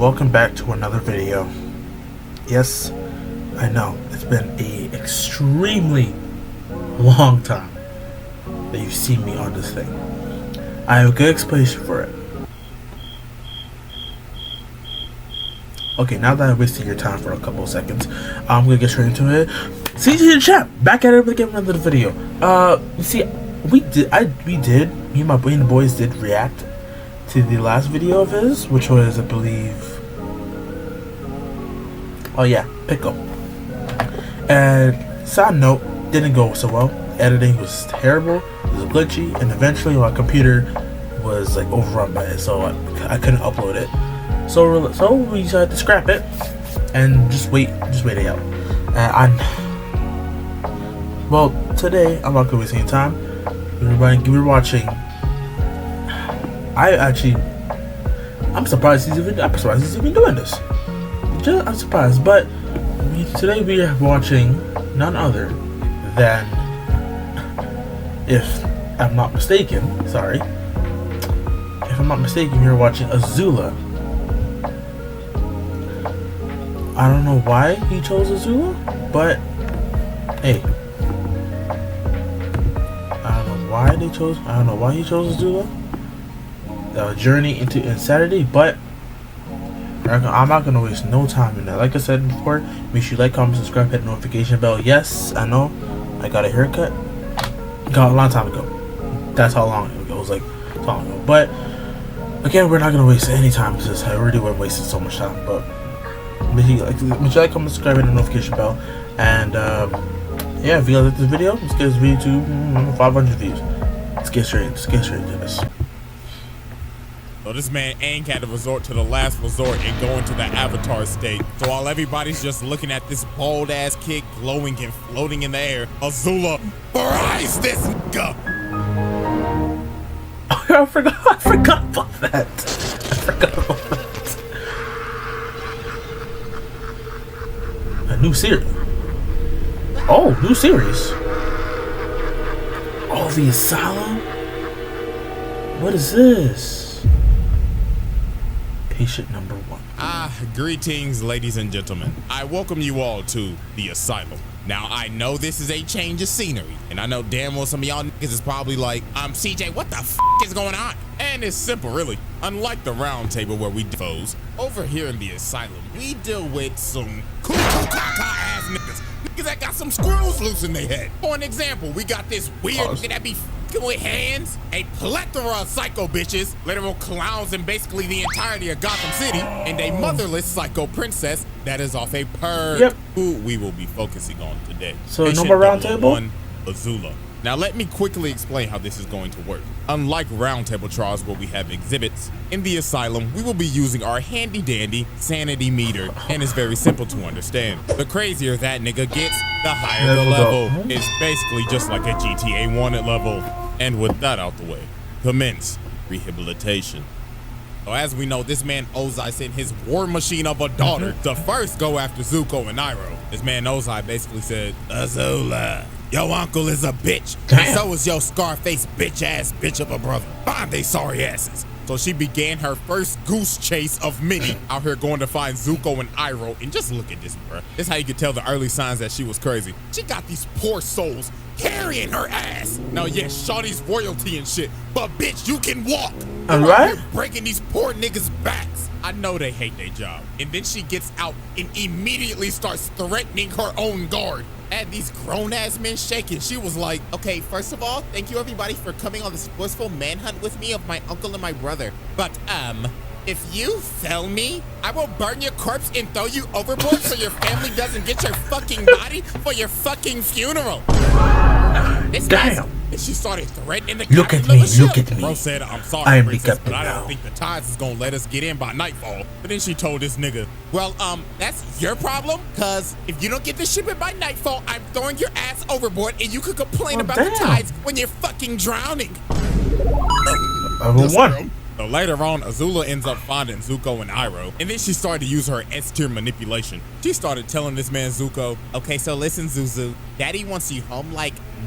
welcome back to another video. Yes, I know it's been a extremely long time that you've seen me on this thing. I have a good explanation for it. Okay, now that I wasted your time for a couple of seconds, I'm gonna get straight into it. CJ in chat, back at it again with another video. You see, me and the boys did react to the last video of his, which was, I believe, oh yeah, Pickle. And side note, didn't go so well. Editing was terrible, it was glitchy, and eventually my computer was like overrun by it, so I couldn't upload it. So we decided to scrap it and just wait it out. Well, today I'm not gonna waste any time. We're watching. I'm surprised he's even doing this. I'm surprised, but today we are watching none other than, if I'm not mistaken, we're watching Azula. I don't know why he chose Azula, but hey, I don't know why he chose Azula. Journey into Insanity, but I'm not gonna waste no time in that. Like I said before, make sure you like, comment, subscribe, hit the notification bell. Yes, I know I got a haircut. Got a long time ago. That's how long ago. It was like so long ago. But again, we're not gonna waste any time because I already went wasting so much time. But make sure you like, comment, subscribe, hit the notification bell, and yeah, if you guys like this video, let's get this video to 500 views. Let's get straight into this. So this man ain't had to resort to the last resort and go into the avatar state. So while everybody's just looking at this bald ass kid glowing and floating in the air, Azula fries this nigga. I forgot about that. A new series. Oh, new series. Oh, the Asylum? What is this? Patient number 1. Greetings, ladies and gentlemen. I welcome you all to the Asylum. Now, I know this is a change of scenery, and I know damn well some of y'all niggas is probably like, CJ, what the f is going on? And it's simple, really. Unlike the round table where we foes, over here in the Asylum, we deal with some ass niggas. Niggas that got some screws loose in their head. For an example, we got this weird nigga that be with hands, a plethora of psycho bitches, literal clowns in basically the entirety of Gotham City, and a motherless psycho princess that is off a perk, who we will be focusing on today. So no more round table? One, Azula. Now let me quickly explain how this is going to work. Unlike round table trials where we have exhibits, in the Asylum we will be using our handy dandy sanity meter, and it's very simple to understand. The crazier that nigga gets, the higher the level. It's basically just like a GTA wanted level. And with that out the way, commence rehabilitation. So as we know, this man Ozai sent his war machine of a daughter to first go after Zuko and Iroh. This man Ozai basically said, Azula, your uncle is a bitch. And so is your Scarface bitch of a brother. Find they sorry asses. So she began her first goose chase of many out here going to find Zuko and Iroh. And just look at this, bruh. This is how you could tell the early signs that she was crazy. She got these poor souls carrying her ass. Now, yes, Shawty's royalty and shit, but bitch, you can walk. All right. Breaking these poor niggas' backs. I know they hate their job. And then she gets out and immediately starts threatening her own guard. At these grown-ass men shaking, she was like, okay, first of all, thank you everybody for coming on this blissful manhunt with me of my uncle and my brother. But, if you fail me, I will burn your corpse and throw you overboard so your family doesn't get your fucking body for your fucking funeral. Damn. And she started threatening the Look at me. Bro said, I'm sorry, I am princess, but now. I don't think the tides is gonna let us get in by nightfall. But then she told this nigga, well, that's your problem, cause if you don't get the shipment by nightfall, I'm throwing your ass overboard and you could complain about the tides when you're fucking drowning. So later on, Azula ends up finding Zuko and Iroh, and then she started to use her S-tier manipulation. She started telling this man Zuko, okay, so listen, Zuzu, Daddy wants you home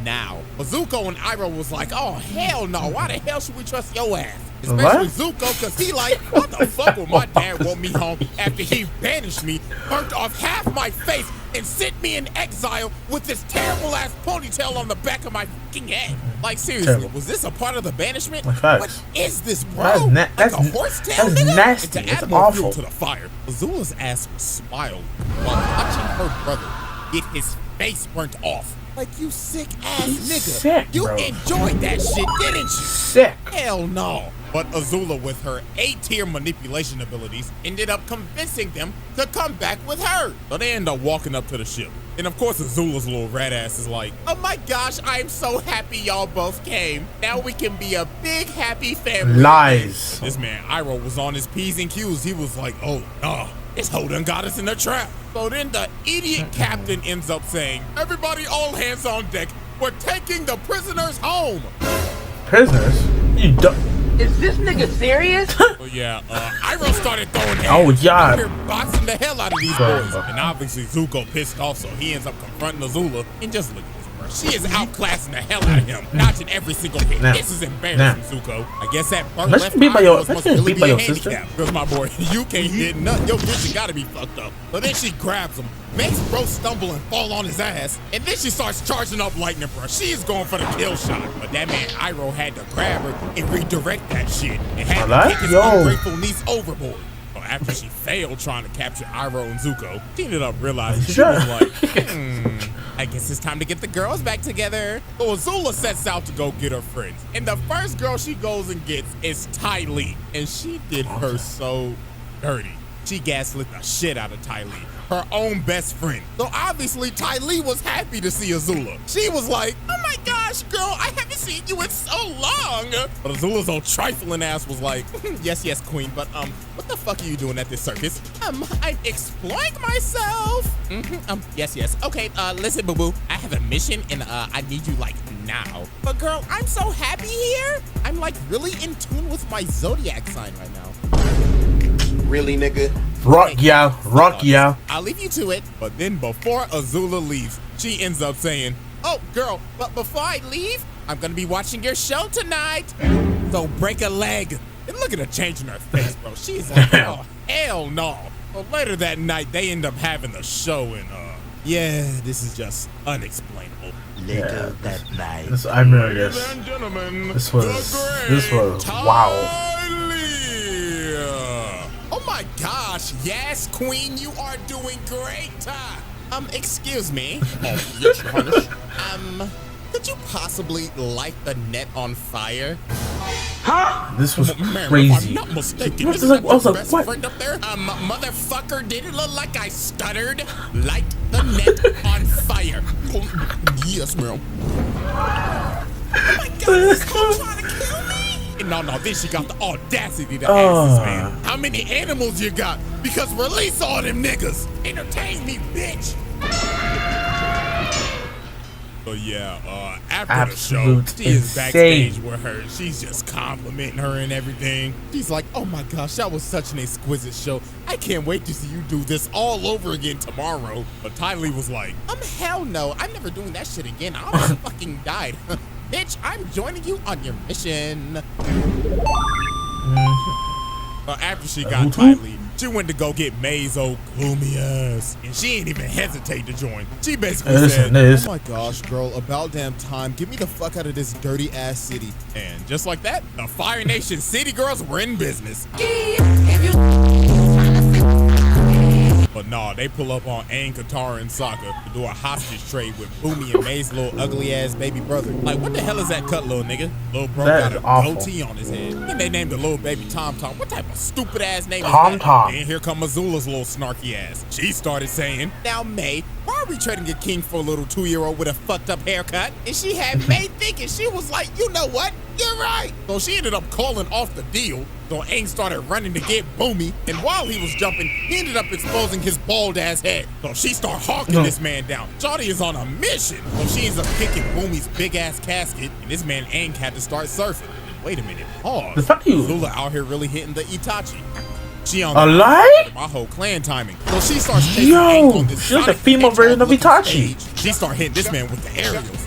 now. But Zuko and Iroh was like, oh, hell no, why the hell should we trust your ass? Especially Zuko, cause he like, what the fuck will my dad want me home after he banished me, burnt off half my face, and sent me in exile with this terrible ass ponytail on the back of my fucking head? Like seriously, Terrible. was this a part of the banishment? Facts. What is this, bro? That's Like a horse tail, that's nigga? nasty. And to It's add more fuel awful. to the fire, Azula's ass smiled while watching her brother get his face burnt off. Like, you sick ass nigga. Sick, you bro. enjoyed that shit, didn't you? Sick. Hell no. But Azula, with her A-tier manipulation abilities, ended up convincing them to come back with her. So they end up walking up to the ship. And of course, Azula's little rat ass is like, oh my gosh, I'm so happy y'all both came. Now we can be a big, happy family. Lies. This man, Iroh, was on his P's and Q's. He was like, oh, nah, this hoe done got us in a trap. So then the idiot captain ends up saying, everybody all hands on deck. We're taking the prisoners home. Prisoners? You Is this nigga serious? So yeah, Iroh started throwing hands. Oh, yeah. They're boxing the hell out of these Bro. boys. And obviously Zuko pissed off, so he ends up confronting Azula. And just look at this, bro. She is outclassing the hell out of him, dodging every single hit. Now. This is embarrassing, Zuko. I guess that burnt Let's left be by your- eyebrows let's must really be be by a your sister. handicap. Because my boy, you can't hit nothing. Your vision gotta be fucked up. But then she grabs him, makes bro stumble and fall on his ass, and then she starts charging up lightning, bro. She is going for the kill shot. But that man Iroh had to grab her and redirect that shit and had to Alright, kick his yo. ungrateful niece overboard. So after she failed trying to capture Iroh and Zuko, she ended up realizing she was like, I guess it's time to get the girls back together. So Azula sets out to go get her friends. And the first girl she goes and gets is Ty Lee. And she did her so dirty. She gaslit the shit out of Ty Lee, her own best friend. So obviously Ty Lee was happy to see Azula. She was like, oh my gosh, girl, I haven't seen you in so long. But Azula's old trifling ass was like, yes, yes, queen, but what the fuck are you doing at this circus? I'm exploring myself. Yes. Okay, listen, boo-boo, I have a mission and I need you like now. But girl, I'm so happy here. I'm like really in tune with my zodiac sign right now. Really, nigga? rock, yeah. I'll leave you to it. But then before Azula leaves, she ends up saying, oh, girl, but before I leave, I'm gonna be watching your show tonight. So break a leg. And look at her changing her face, bro. She's like, oh, hell no. Well, later that night, they end up having the show and, yeah, this is just unexplainable. Later that night. I remember Ladies this. and gentlemen, This was wow. Oh my gosh, yes, queen, you are doing great. Excuse me. Oh, yes, Your Highness. Could you possibly light the net on fire? This was Man, crazy. if I'm not mistaken, What is was that I was your like, best what? friend up there? Motherfucker, did it look like I stuttered? Light the net on fire. Yes, ma'am. Oh my God, this girl trying to kill me? No, then she got the audacity to ask this man, how many animals you got? Because release all them niggas. Entertain me, bitch. So yeah, after the show, Absolute she is backstage insane. with her. She's just complimenting her and everything. She's like, oh my gosh, that was such an exquisite show. I can't wait to see you do this all over again tomorrow. But Ty Lee was like, hell no, I'm never doing that shit again. I almost fucking died. Bitch, I'm joining you on your mission. After she got Ty Lee, she went to go get May's old gloomy ass. And she ain't even hesitate to join. She basically said, oh my gosh, girl, about damn time. Get me the fuck out of this dirty ass city. And just like that, the Fire Nation City Girls were in business. But nah, they pull up on Aang, Katara, and Sokka to do a hostage trade with Boomy and May's little ugly ass baby brother. Like, what the hell is that cut, little nigga? Little bro That got is a awful. goatee on his head. And they named the little baby Tom Tom. What type of stupid ass name Tom is that? Tom. And here come Azula's little snarky ass. She started saying, now May, why are we trading a king for a little 2-year-old with a fucked up haircut? And she had May thinking, she was like, you know what? You're right. So she ended up calling off the deal. So Aang started running to get Boomy, and while he was jumping, he ended up exposing his bald ass head. So she started hawking this man down. Shawty is on a mission. So she ends up kicking Boomy's big ass casket, and this man Aang had to start surfing. Wait a minute, pause. The fuck you? Azula out here really hitting the Itachi. She on A lie? my whole clan timing. So she starts chasing Aang on this she's like the Sonic female version of Hedgehog-looking Itachi. stage. She start hitting this man with the aerials.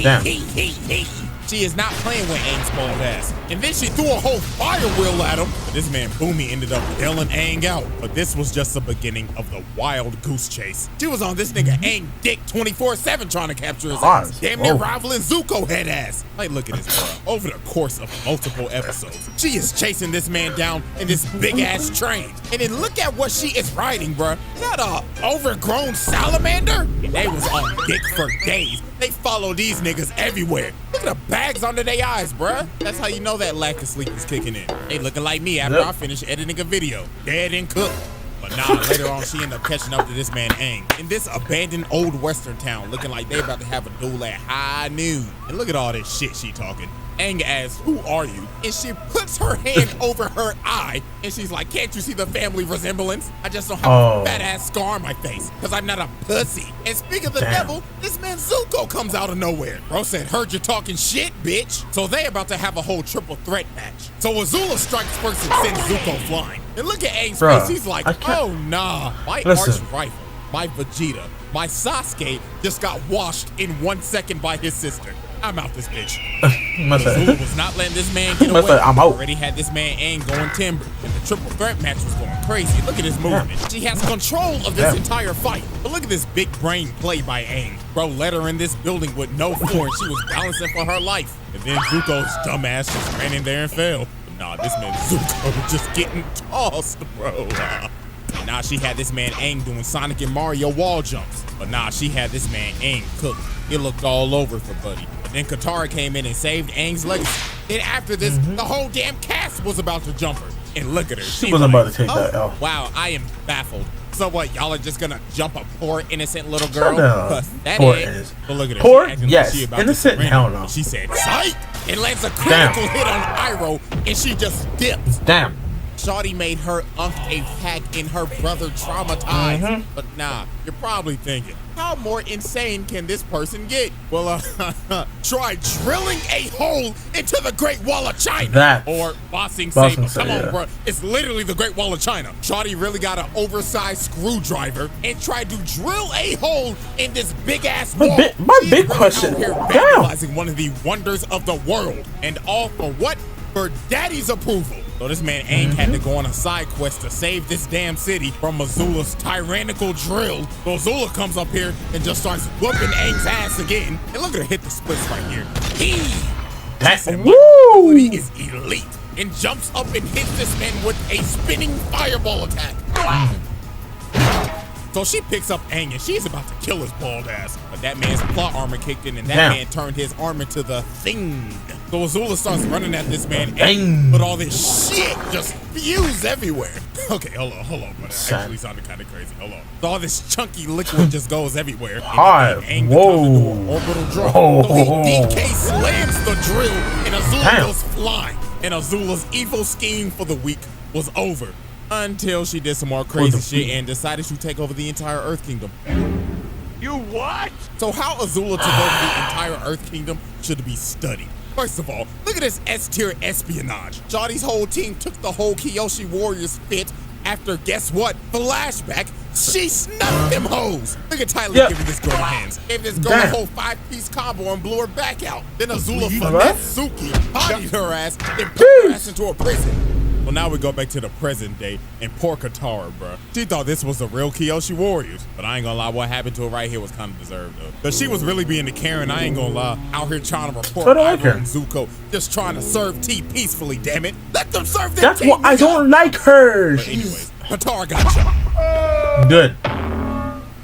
Damn. He. She is not playing with Aang's bald ass. And then she threw a whole fire wheel at him. But this man Boomy ended up bailing Aang out. But this was just the beginning of the wild goose chase. She was on this nigga Aang dick 24/7 trying to capture his ass. Damn near rivaling Zuko head ass. Like, look at this, bro. Over the course of multiple episodes, she is chasing this man down in this big ass train. And then look at what she is riding, bro. Is that a overgrown salamander? And they was on dick for days. They follow these niggas everywhere. Look at the bags under their eyes, bruh. That's how you know that lack of sleep is kicking in. They looking like me after I finish editing a video. Dead and cooked. But nah, later on, she ended up catching up to this man, Aang, in this abandoned old western town, looking like they about to have a duel at high noon. And look at all this shit she talking. Aang asks, "Who are you?" And she puts her hand over her eye, and she's like, "Can't you see the family resemblance? I just don't have a fat ass scar on my face, because I'm not a pussy." And speaking of the devil, this man Zuko comes out of nowhere. Bro said, "Heard you talking shit, bitch." So they about to have a whole triple threat match. So Azula strikes first and sends Zuko flying. And look at Aang's face, he's like, "Oh nah, my arch rifle, my Vegeta, my Sasuke just got washed in 1 second by his sister. I'm out this bitch." Azula was not letting this man get away. I'm out. Already had this man Aang going timber, and the triple threat match was going crazy. Look at his movement. She has control of this entire fight. But look at this big brain play by Aang. Bro let her in this building with no floor, and she was balancing for her life. And then Zuko's dumbass just ran in there and fell. But nah, this man Zuko just getting tossed, bro. And now she had this man Aang doing Sonic and Mario wall jumps. But nah, she had this man Aang cooked. It looked all over for Buddy. But then Katara came in and saved Aang's legacy. Then after this, the whole damn cast was about to jump her. And look at her. She wasn't about to take that L. Wow, I am baffled. So what, y'all are just gonna jump a poor innocent little girl? That poor is. But look at her. Poor? She Yes. like she about Innocent? to Hell no. She said, "Psych!" and lands a critical hit on Iroh, and she just dips. Damn. Shawty made her unk a pack and her brother traumatized. But nah, you're probably thinking, how more insane can this person get? Well, try drilling a hole into the Great Wall of China. Or Bossing Saber. Come on, bro. It's literally the Great Wall of China. Shawty really got an oversized screwdriver and tried to drill a hole in this big-ass wall. My big question. Out here vandalizing one of the wonders of the world. And all for what? For daddy's approval. So this man Aang had to go on a side quest to save this damn city from Azula's tyrannical drill. So Azula comes up here and just starts whooping Aang's ass again. And look at her hit the splits right here. That's ability is elite. And jumps up and hits this man with a spinning fireball attack. So she picks up Aang and she's about to kill his bald ass. But that man's plot armor kicked in and that man turned his arm into the thing. So Azula starts running at this man Aang, but all this shit just spews everywhere. Okay, hold on, but it actually sounded kind of crazy. Hold on. So all this chunky liquid just goes everywhere. And Aang becomes into an orbital drop. So he DK slams the drill and Azula goes flying. And Azula's evil scheme for the week was over. Until she did some more crazy shit and decided to take over the entire Earth Kingdom. You what? So how Azula took over the entire Earth Kingdom should be studied. First of all, look at this S-tier espionage. Shawty's whole team took the whole Kyoshi Warriors fit after, guess what? Flashback, she snuffed them hoes. Look at Tyler giving this girl hands. Gave this girl a whole 5-piece combo and blew her back out. Then Azula finessed Suki, bodied her ass, and put her ass into a prison. Well, now we go back to the present day and poor Katara, bro. She thought this was the real Kyoshi Warriors. But I ain't gonna lie, what happened to her right here was kind of deserved, though. But she was really being the Karen, I ain't gonna lie. Out here trying to report Iroh and Zuko. Just trying to serve tea peacefully, damn it. Let them serve their tea. That's why I don't like her. But anyways, Katara got jumped. Good.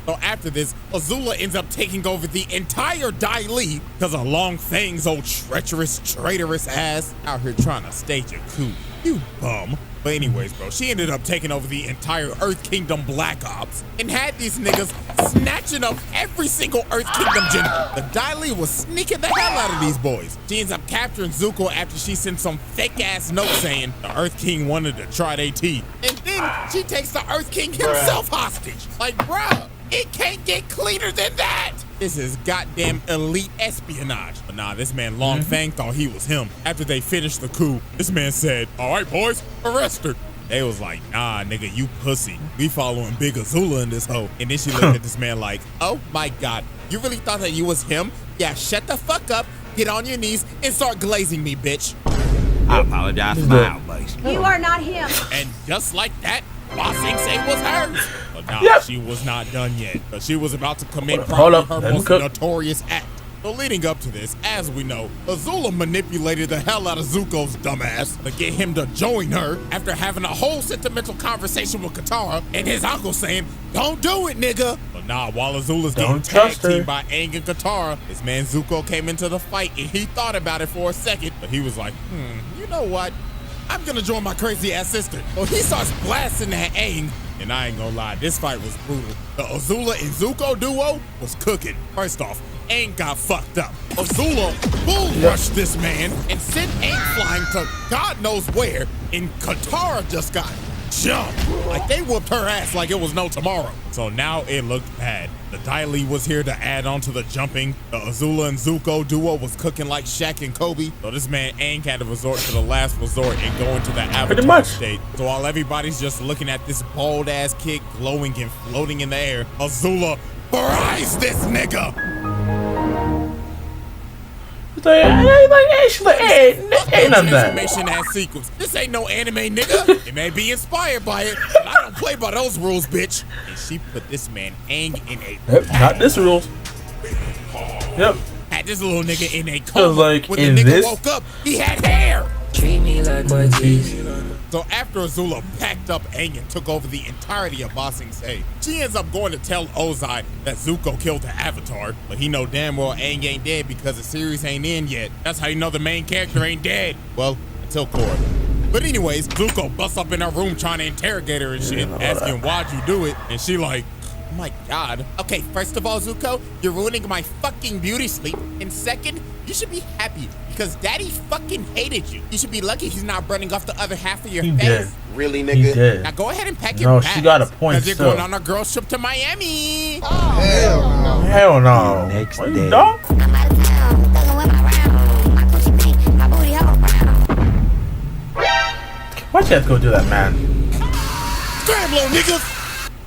So after this, Azula ends up taking over the entire Dai Li because of Long Fang's old treacherous, traitorous ass out here trying to stage a coup. You bum. But anyways, bro, she ended up taking over the entire Earth Kingdom Black Ops and had these niggas snatching up every single Earth Kingdom general. The Dai Li was sneaking the hell out of these boys. She ends up capturing Zuko after she sent some fake-ass note saying the Earth King wanted to try their tea. And then she takes the Earth King himself hostage. Like, bruh, it can't get cleaner than that. This is goddamn elite espionage. But nah, this man Long Fang thought he was him. After they finished the coup, this man said, "All right, boys, arrest her." They was like, "Nah, nigga, you pussy. We following Big Azula in this hoe." And then she looked at this man like, "Oh my God, you really thought that you was him? Yeah, shut the fuck up get on your knees and start glazing me, bitch. I apologize for my outburst. You are not him. And just like that, Ba Sing Se was hers. But nah, Yep. she was not done yet. But she was about to commit Hold probably up, her let me most cook. notorious act. So leading up to this, as we know, Azula manipulated the hell out of Zuko's dumbass to get him to join her after having a whole sentimental conversation with Katara and his uncle saying, "Don't do it, nigga." But nah, while Azula's getting Don't tag trust her. teamed by Aang and Katara, this man Zuko came into the fight and he thought about it for a second, but he was like, you know what? I'm gonna join my crazy ass sister. So he starts blasting at Aang, and I ain't gonna lie, this fight was brutal. The Azula and Zuko duo was cooking. First off, Aang got fucked up. Azula bull rushed this man and sent Aang flying to God knows where, and Katara just got jumped. Like they whooped her ass like it was no tomorrow. So now it looked bad. The Dai Li was here to add on to the jumping. The Azula and Zuko duo was cooking like Shaq and Kobe. So this man Aang had to resort to the last resort and go into the Avatar much. state. So while everybody's just looking at this bald ass kid glowing and floating in the air, Azula fries this nigga. She's like, ain't none of that. Transformation ass sequence. This ain't no anime, nigga. It may be inspired by it, but I don't play by those rules, bitch. And she put this man Aang in a Yep, not this rules. Yep. had this little nigga in a coma. like, when in the nigga this- woke up, he had hair. Treat me like my teeth. So after Azula packed up Aang and took over the entirety of Ba Sing Se, she ends up going to tell Ozai that Zuko killed the Avatar, but he know damn well Aang ain't dead because the series ain't in yet. That's how you know the main character ain't dead. Well, until Korra. But anyways, Zuko busts up in her room trying to interrogate her and shit, asking why'd you do it, and she like, oh my god. Okay, first of all, Zuko, you're ruining my fucking beauty sleep, and second, you should be happy because Daddy fucking hated you. You should be lucky he's not burning off the other half of your He face. did. Really, He nigga? did. Now go ahead and pack No, your she bags. got a point Because you're still. going on a girls trip to Miami. Hell no. Next What, day. you dog? I'm out of town, thugging with my round. My Gucci pink, my booty hole round. Why'd you have to go do that, man? Scram, little niggas.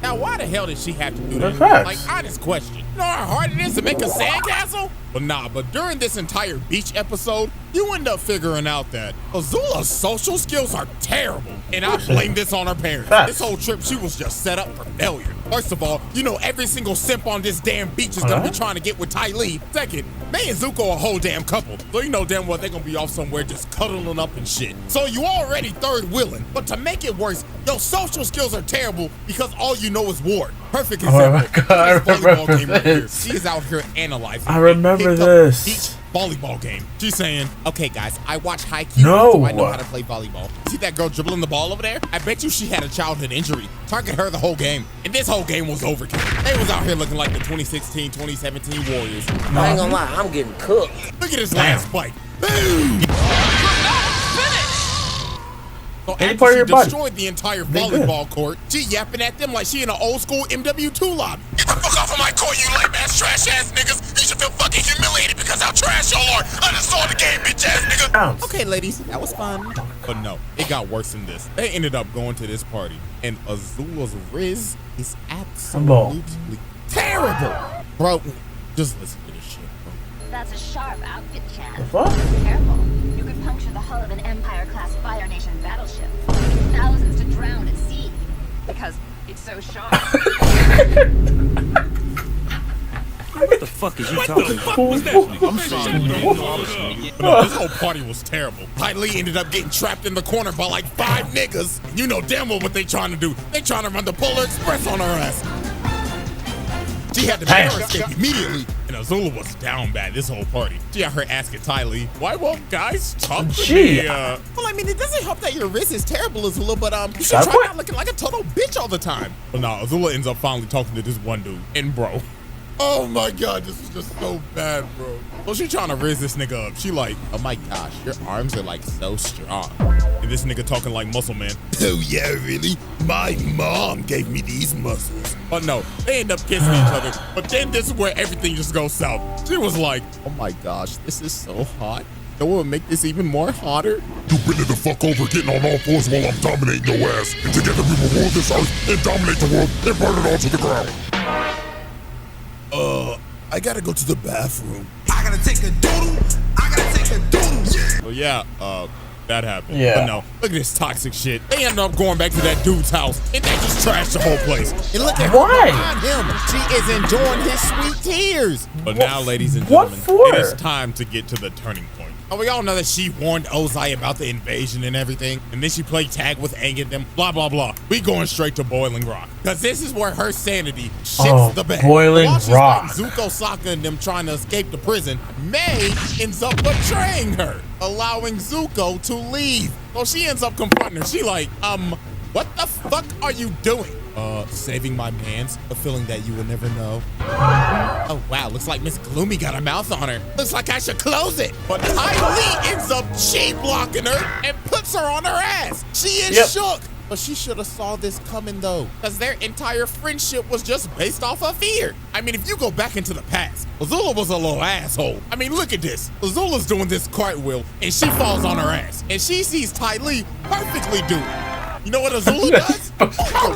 Now, why the hell did she have to do that? Facts. Like, honest question. You know how hard it is to make a sandcastle? But nah, but during this entire beach episode, you end up figuring out that Azula's social skills are terrible. And I blame this on her parents. Facts. This whole trip, she was just set up for failure. First of all, you know every single simp on this damn beach is gonna be trying to get with Ty Lee. Second, May and Zuko a whole damn couple. So you know damn well they're gonna be off somewhere just cuddling up and shit. So you already third wheeling. But to make it worse, your social skills are terrible because all you know is war. Perfect example. Oh my God, I This volleyball remember game right here. this. She is out here analyzing. I remember a picked up this. Beach volleyball game. She's saying, okay guys, I watch Haikyuu, No. so I know how to play volleyball. See that girl dribbling the ball over there? I bet you she had a childhood injury. Target her the whole game. And this whole game was overkill. They was out here looking like the 2016, 2017 Warriors. I ain't gonna lie, I'm getting cooked. Look at this last fight. Boom! So Any after part of she your body. destroyed the entire They volleyball court, she yapping at them like she in an old school MW2 lobby. Get the fuck off of my court, you lame ass trash ass niggas. You should feel fucking humiliated because how trash y'all are. Uninstall the game, bitch ass nigga. Ounce. Okay, ladies, that was fun. But no, it got worse than this. They ended up going to this party, and Azula's Riz is absolutely terrible. Bro, just listen to this shit, bro. That's a sharp outfit, Chan. The fuck? Careful. You could puncture the hull of an Empire-class Fire Nation battleship, leaving thousands to drown at sea. Because it's so sharp. What the fuck is you talking about? I'm sorry. But no, this whole party was terrible. Ty Lee ended up getting trapped in the corner by like 5 niggas. You know damn well what they trying to do. They trying to run the Polar Express on her ass. She had to make her escape immediately, and Azula was down bad this whole party. She had her asking Ty Lee, why won't guys talk to Gee. me? Well, I mean, it doesn't help that your wrist is terrible, Azula, but you should Got a try point. not looking like a total bitch all the time. But nah, Azula ends up finally talking to this one dude, and bro, oh my god, this is just so bad, bro. So she trying to raise this nigga up. She like, oh my gosh, your arms are like so strong. And this nigga talking like muscle man. Oh yeah, really? My mom gave me these muscles. But no, they end up kissing each other. But then this is where everything just goes south. She was like, oh my gosh, this is so hot. That will make this even more hotter. You bend it the fuck over, getting on all fours while I'm dominating your ass. And together we will rule this earth and dominate the world and burn it all to the ground. I gotta go to the bathroom. I gotta take a doodle. I So yeah, that happened. Yeah. But no, look at this toxic shit. They end up going back to that dude's house, and they just trashed the whole place. And look at Why? her behind him. She is enjoying his sweet tears. But now, ladies and What gentlemen, for? it is time to get to the turning point. Oh, we all know that she warned Ozai about the invasion and everything, and then she played tag with Aang and them, blah, blah, blah. We going straight to Boiling Rock, because this is where her sanity shits the bed. Boiling While she's Rock. fighting Zuko, Sokka, and them trying to escape the prison, May ends up betraying her, allowing Zuko to leave. So she ends up confronting her. She like, what the fuck are you doing? Saving my mans, a feeling that you will never know. Oh wow, looks like Miss Gloomy got a mouth on her. Looks like I should close it. But Ty Lee ends up blocking her and puts her on her ass. She is shook. But she should have saw this coming though, because their entire friendship was just based off of fear. I mean, if you go back into the past, Azula was a little asshole. I mean, look at this. Azula's doing this cartwheel and she falls on her ass. And she sees Ty Lee perfectly do it. You know what Azula does? Your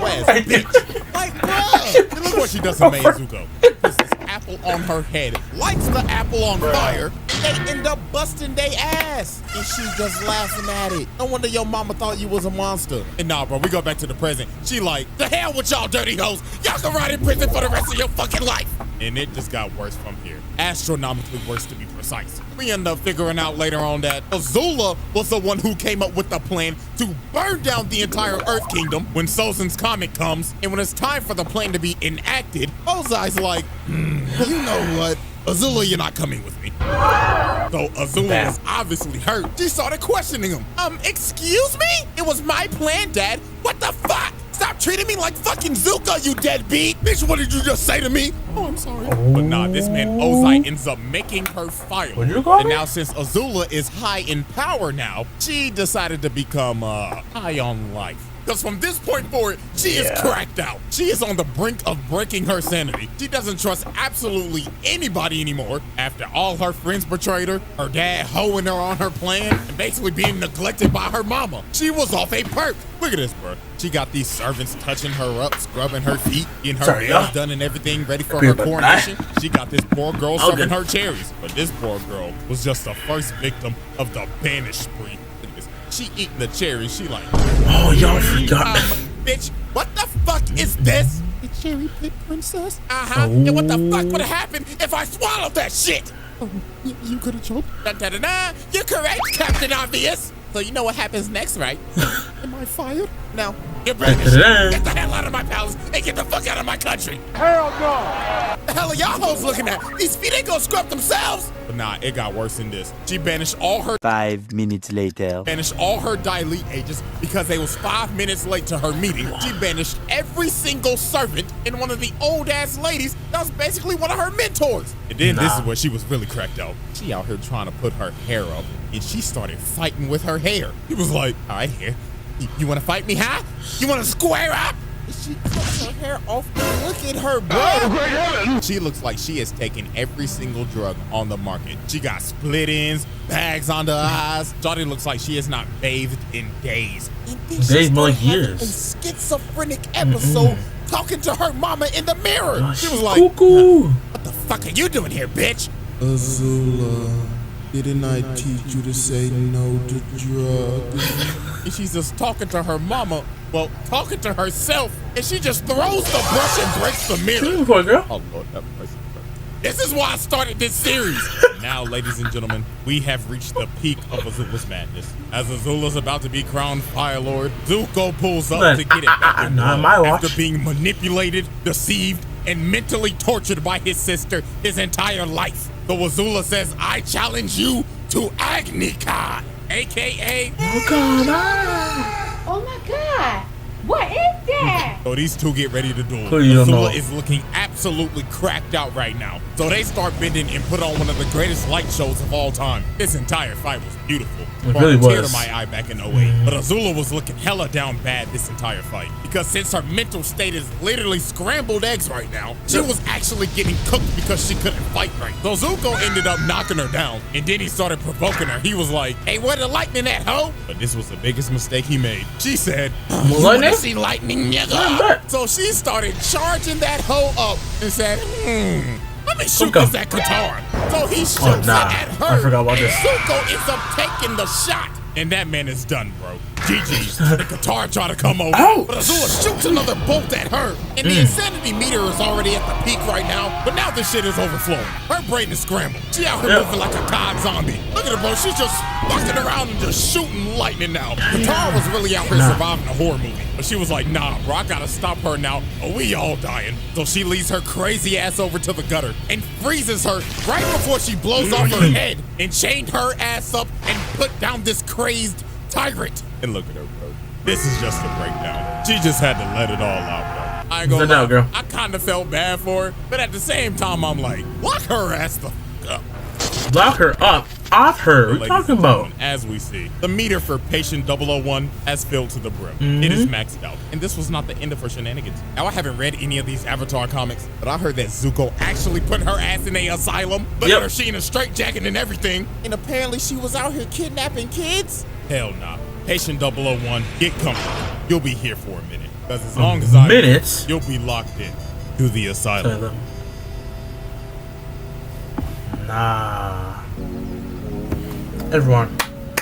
ass, bitch. Like, bruh. And look what she does to Mei Zuko. Puts this apple on her head, lights the apple on fire, and they end up busting their ass. And she just laughing at it. No wonder your mama thought you was a monster. And nah, bro, we go back to the present. She like, the hell with y'all dirty hoes. Y'all can ride in prison for the rest of your fucking life. And it just got worse from here. Astronomically worse, to be precise. We end up figuring out later on that Azula was the one who came up with the plan to burn down the entire Earth Kingdom when Sozin's comet comes. And when it's time for the plan to be enacted, Ozai's like, you know what? Azula, you're not coming with me. So Azula was obviously hurt. She started questioning him. Excuse me? It was my plan, Dad. What the fuck? Stop treating me like fucking Zuko, you deadbeat! Bitch, what did you just say to me? Oh, I'm sorry. But nah, this man Ozai ends up making her fire. And now since Azula is high in power now, she decided to become high on life. Because from this point forward, she is cracked out. She is on the brink of breaking her sanity. She doesn't trust absolutely anybody anymore. After all her friends betrayed her, her dad hoeing her on her plan, and basically being neglected by her mama. She was off a perk. Look at this, bro. She got these servants touching her up, scrubbing her feet, getting her nails done and everything ready for her coronation. She got this poor girl serving her cherries. But this poor girl was just the first victim of the banish spree. She eating the cherries. She like, oh, y'all forgot. Bitch, what the fuck is this? The cherry pit princess? And what the fuck would have happened if I swallowed that shit? Oh, you could have choked. Da-da-da-da. You're correct, Captain Obvious. So you know what happens next, right? Am I fired? No. You're British. Get the hell out of my palace and get the fuck out of my country. Hell no. The hell are y'all hoes looking at? These feet ain't gonna scrub themselves. But nah, it got worse than this. She banished all her 5 minutes later. Banished all her Daily agents because they was 5 minutes late to her meeting. She banished every single servant and one of the old ass ladies that was basically one of her mentors. And then this is where she was really cracked out. She out here trying to put her hair up and she started fighting with her hair. He was like, all right, here. You want to fight me, huh? You want to square up? She cuts her hair off. Look at her, bro. Oh, she looks like she has taken every single drug on the market. She got split ends, bags under her eyes. Jody looks like she has not bathed in days. Days, more like years. A schizophrenic episode talking to her mama in the mirror. Oh, she was like, what the fuck are you doing here, bitch? Azula, didn't I teach you to say no to drugs? And she's just talking to her mama, well, talking to herself, and she just throws the brush and breaks the mirror. Oh, Lord, have mercy. This is why I started this series. Now, ladies and gentlemen, we have reached the peak of Azula's madness. As Azula's about to be crowned Fire Lord, Zuko pulls up to get it back in after being manipulated, deceived, and mentally tortured by his sister his entire life. So Azula says, I challenge you to Agni-Con, a.k.a. Oh my god! What is that? So these two get ready to duel. You Azula is looking absolutely cracked out right now. So they start bending and put on one of the greatest light shows of all time. This entire fight was beautiful. It really Brought a tear was. to my eye back in 08. But Azula was looking hella down bad this entire fight. Because since her mental state is literally scrambled eggs right now, she was actually getting cooked because she couldn't fight right. So Zuko ended up knocking her down. And then he started provoking her. He was like, hey, where the lightning at, ho? But this was the biggest mistake he made. She said, you wanna see lightning, nigga? So she started charging that hoe up and said, let me shoot Go. this at Qatar. So he shoots Oh, nah. it at her. I forgot about and this. Zuko ends up taking the shot. And that man is done, bro. GG. The Qatar try to come over. Ouch. But Azula shoots another bolt at her. And the insanity meter is already at the peak right now. But now this shit is overflowing. Her brain is scrambled. She out here moving like a COD zombie. Look at her, bro. She's just walking around and just shooting lightning now. Qatar was really out here surviving a horror movie. But she was like, nah, bro, I gotta stop her now, or we all dying. So she leads her crazy ass over to the gutter and freezes her right before she blows off her head and chained her ass up and put down this crazed tyrant. And look at her, bro. This is just a breakdown. She just had to let it all out, bro. I ain't gonna lie, girl. I kinda felt bad for her, but at the same time, I'm like, lock her ass the fuck up. Lock her up. Off her. What are you Ladies talking and about? gentlemen, as we see, the meter for patient 001 has filled to the brim. It is maxed out. And this was not the end of her shenanigans. Now, I haven't read any of these Avatar comics, but I heard that Zuko actually put her ass in a asylum. Look at her, she in a straitjacket and everything. And apparently she was out here kidnapping kids? Hell nah. Patient 001, get comfortable. You'll be here for a minute. Because as long as I Minutes? you'll be locked in to the asylum. Nah. Everyone,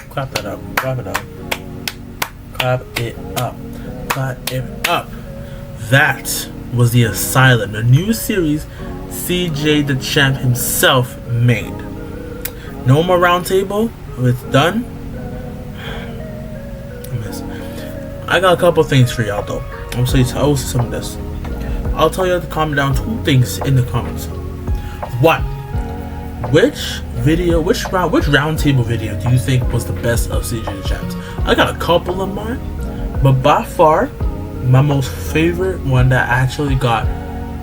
clap that up. Clap it up. Clap it up. Clap it up. That was The Asylum, the new series CJ the Champ himself made. No more roundtable. It's done. I got a couple things for y'all though. I'll say some of this. I'll tell you to comment down 2 things in the comments. 1. Which roundtable video do you think was the best of CJ the Champs? I got a couple of mine, but by far, my most favorite one that actually got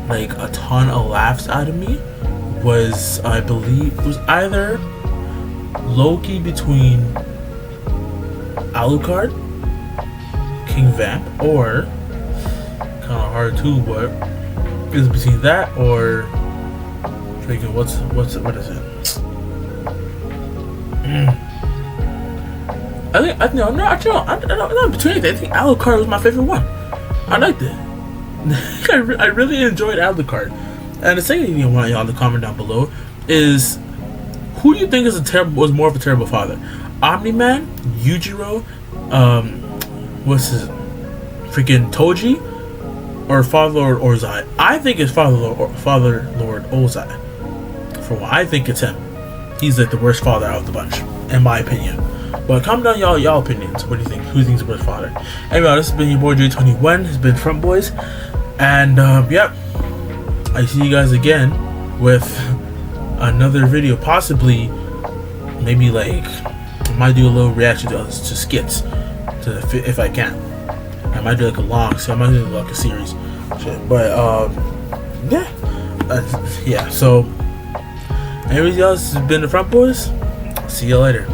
like a ton of laughs out of me was, I believe, it was either Loki between Alucard, King Vamp, or kind of hard too, but it was between that or freaking what is it? I think no, actually, I'm not between anything. I think Alucard was my favorite one. I liked it. I really enjoyed Alucard. And the second thing I want y'all to comment down below is, who do you think was more of a terrible father? Omni-Man, Yujiro, what's his freaking Toji, or Father Lord Ozai? I think it's Father Lord Ozai. For what I think it's him. He's like the worst father out of the bunch, in my opinion. But comment down y'all opinions. What do you think? Who thinks the worst father? Anyway, this has been your boy J21. It's been Front Boys, and yep. I see you guys again with another video. Possibly, maybe like I might do a little reaction to skits, if I can. I might do like a long, so I might do like a series, shit. But yeah. So, anyways, y'all, this has been the Front Boys. See you later.